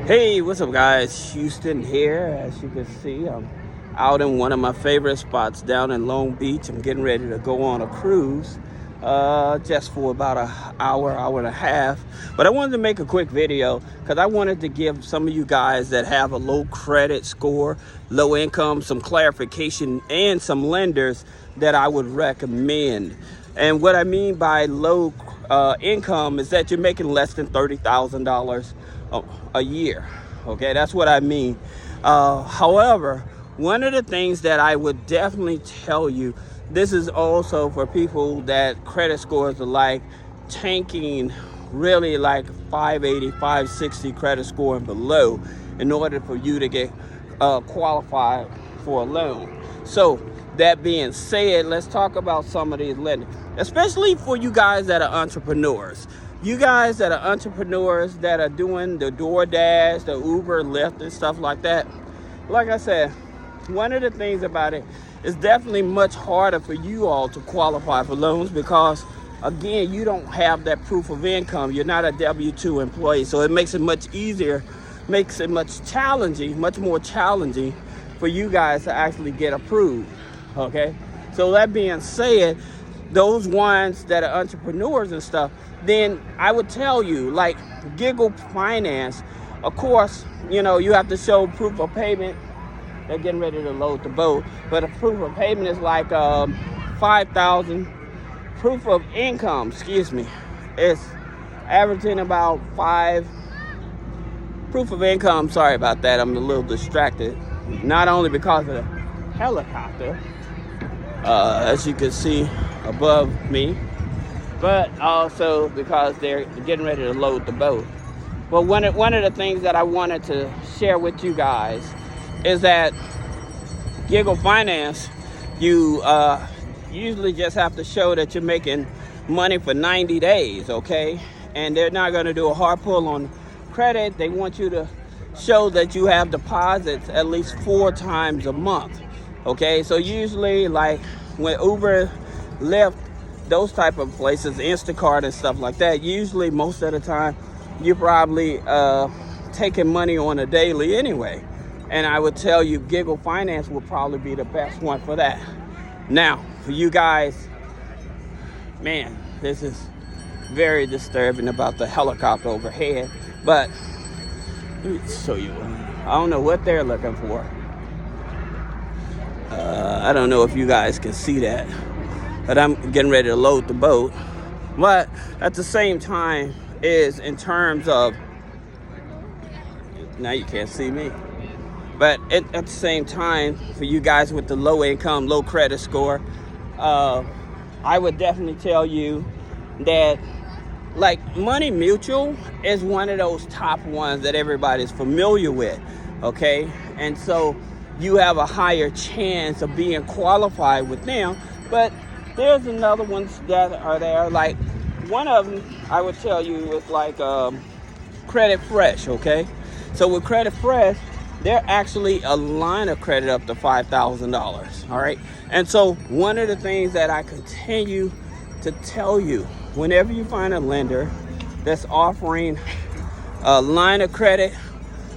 Hey, what's up, guys? Houston here. As you can see, I'm out in one of my favorite spots down in Long Beach. I'm getting ready to go on a cruise just for about an hour and a half. But I wanted to make a quick video because I wanted to give some of you guys that have a low credit score, low income, some clarification and some lenders that I would recommend. And what I mean by low income is that you're making less than $30,000 a year. Okay, that's what I mean. However, one of the things that I would definitely tell you, this is also for people that credit scores are like tanking, really like 580, 560 credit score and below in order for you to get qualified for a loan. So that being said, let's talk about some of these lenders, especially for you guys that are entrepreneurs. You guys that are entrepreneurs that are doing the DoorDash, the Uber, Lyft, and stuff like that. Like I said, one of the things about it is definitely much harder for you all to qualify for loans because, again, you don't have that proof of income. You're not a W-2 employee, so it makes it much easier, makes it much more challenging for you guys to actually get approved. Okay, so that being said, those ones that are entrepreneurs and stuff, then I would tell you, like Giggle Finance, of course, you know, you have to show proof of payment. They're getting ready to load the boat, but a proof of payment is like 5,000. Proof of income, it's averaging about 5. Proof of income, sorry about that, I'm a little distracted. Not only because of the helicopter, as you can see above me, but also because they're getting ready to load the boat. But one of the things that I wanted to share with you guys is that Giggle Finance, you usually just have to show that you're making money for 90 days, okay? And they're not going to do a hard pull on credit. They want you to show that you have deposits at least 4 times a month, okay? So usually, like when Uber, Lyft, those type of places, Instacart and stuff like that, usually most of the time you're probably taking money on a daily anyway. And I would tell you Giggle Finance would probably be the best one for that. Now, for you guys, man, this is very disturbing about the helicopter overhead. But let me show you. I don't know what they're looking for. I don't know if you guys can see that, but I'm getting ready to load the boat. But at the same time is in terms of, now you can't see me, but at the same time for you guys with the low income, low credit score, I would definitely tell you that like Money Mutual is one of those top ones that everybody's familiar with, okay? And so you have a higher chance of being qualified with them. But there's another ones that are there. Like one of them I would tell you is like Credit Fresh, okay? So with Credit Fresh, they're actually a line of credit up to $5,000, all right? And so one of the things that I continue to tell you, whenever you find a lender that's offering a line of credit,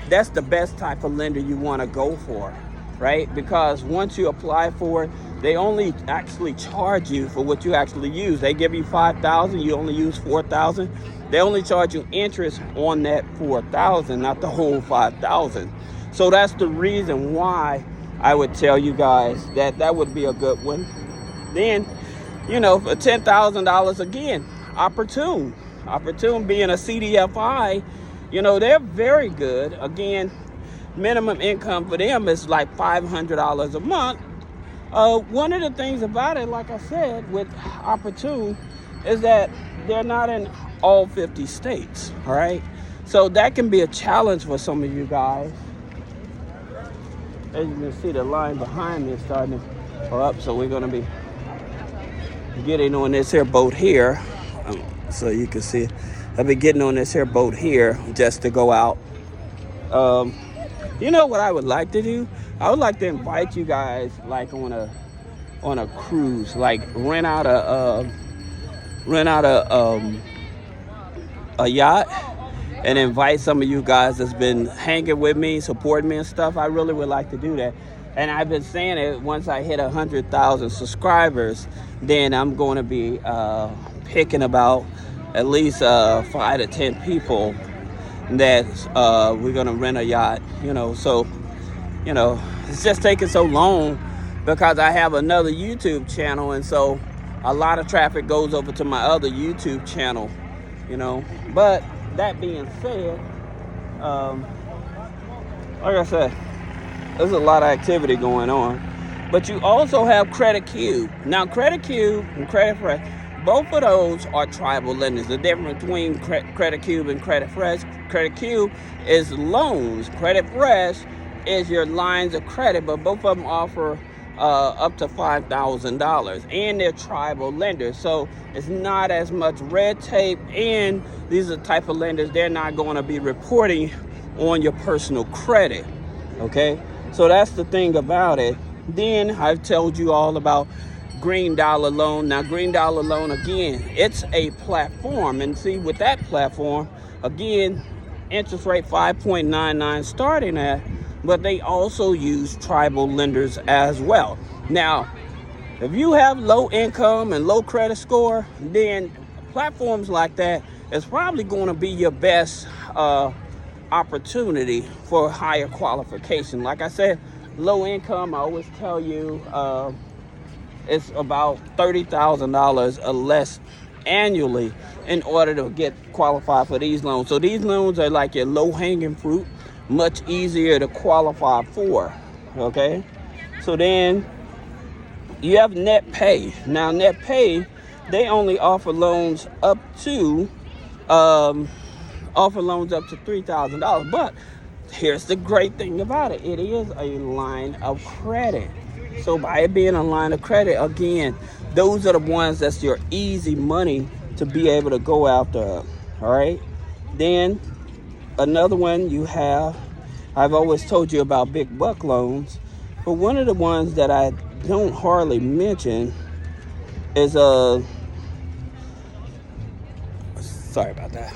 that's the best type of lender you want to go for, right? Because once you apply for it, they only actually charge you for what you actually use. They give you $5,000, you only use $4,000. They only charge you interest on that $4,000, not the whole $5,000. So that's the reason why I would tell you guys that that would be a good one. Then, you know, for $10,000 again, Opportune being a CDFI, you know, they're very good. Again, minimum income for them is like $500 a month. One of the things about it, like I said, with Opportune is that they're not in all 50 states, all right? So that can be a challenge for some of you guys. As you can see, the line behind me is starting to go up, so we're going to be getting on this here boat here. So you can see, I'll be getting on this here boat here just to go out. You know what I would like to do? I would like to invite you guys like on a cruise, like rent out a yacht and invite some of you guys that's been hanging with me, supporting me and stuff. I really would like to do that. And I've been saying it, once I hit 100,000 subscribers, then I'm going to be picking about at least 5 to 10 people that we're going to rent a yacht, So, it's just taking so long because I have another YouTube channel, and so a lot of traffic goes over to my other YouTube channel, But that being said, like I said, there's a lot of activity going on. But you also have Credit Cube. Now, Credit Cube and Credit Fresh, both of those are tribal lenders. The difference between Credit Cube and Credit Fresh, Credit Cube is loans. Credit Fresh is your lines of credit, but both of them offer up to $5,000, and they're tribal lenders. So it's not as much red tape, and these are the type of lenders, they're not going to be reporting on your personal credit. Okay, so that's the thing about it. Then I've told you all about Green Dollar Loan. Now, Green Dollar Loan, again, it's a platform. And see, with that platform, again, interest rate 5.99 starting at, but they also use tribal lenders as well. Now, if you have low income and low credit score, then platforms like that is probably going to be your best opportunity for higher qualification. Like I said, low income, I always tell you, it's about $30,000 or less annually in order to get qualified for these loans. So these loans are like your low-hanging fruit, much easier to qualify for. Okay, so then you have Net Pay. Now, Net Pay, they only offer loans up to $3,000. But here's the great thing about it. It is a line of credit. So by it being a line of credit, again, those are the ones that's your easy money to be able to go after. All right. Then another one you have, I've always told you about big buck loans, but one of the ones that I don't hardly mention is sorry about that.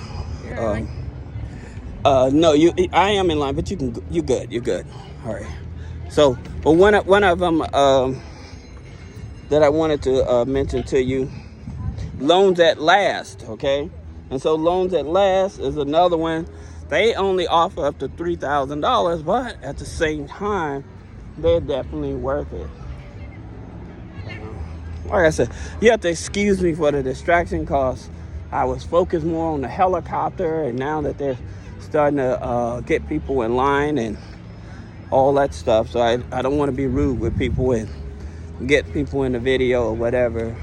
No, I am in line, but you're good. All right. So, but one of them that I wanted to mention to you, Loans at Last. Okay, and so Loans at Last is another one. They only offer up to $3,000, but at the same time, they're definitely worth it. Like I said, you have to excuse me for the distraction, because I was focused more on the helicopter, and now that they're starting to get people in line and all that stuff, so I don't want to be rude with people and get people in the video or whatever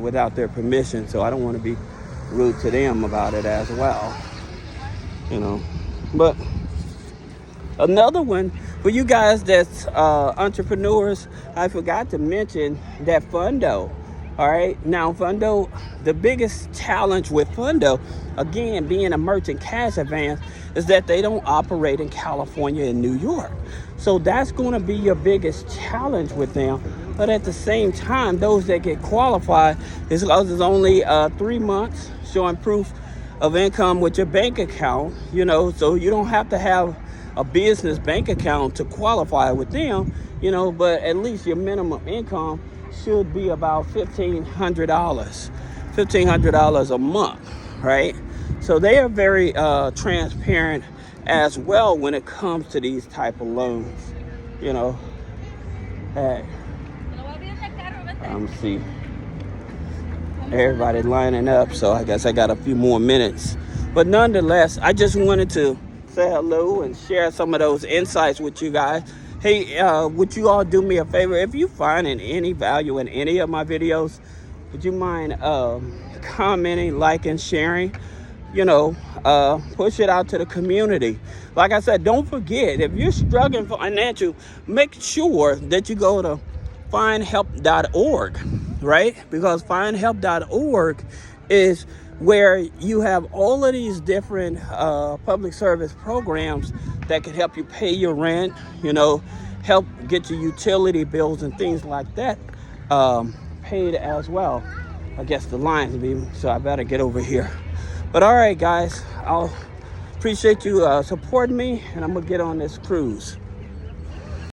without their permission. So I don't want to be rude to them about it as well, But another one for you guys that's entrepreneurs, I forgot to mention that Fundo. All right, now Fundo, the biggest challenge with Fundo, again, being a merchant cash advance, is that they don't operate in California and New York. So that's going to be your biggest challenge with them. But at the same time, those that get qualified, is only 3 months showing proof of income with your bank account, so you don't have to have a business bank account to qualify with them, but at least your minimum income should be about $1,500 a month, right? So they are very transparent as well when it comes to these type of loans, Hey, see, everybody lining up, so I guess I got a few more minutes. But nonetheless, I just wanted to say hello and share some of those insights with you guys. Hey, would you all do me a favor? If you find any value in any of my videos, would you mind commenting, liking, sharing? Push it out to the community. Like I said, don't forget, if you're struggling financial, make sure that you go to findhelp.org, right? Because findhelp.org is where you have all of these different public service programs that can help you pay your rent, help get your utility bills and things like that paid as well. I guess the line's being, so I better get over here. But all right, guys, I'll Appreciate you supporting me, and I'm gonna get on this cruise.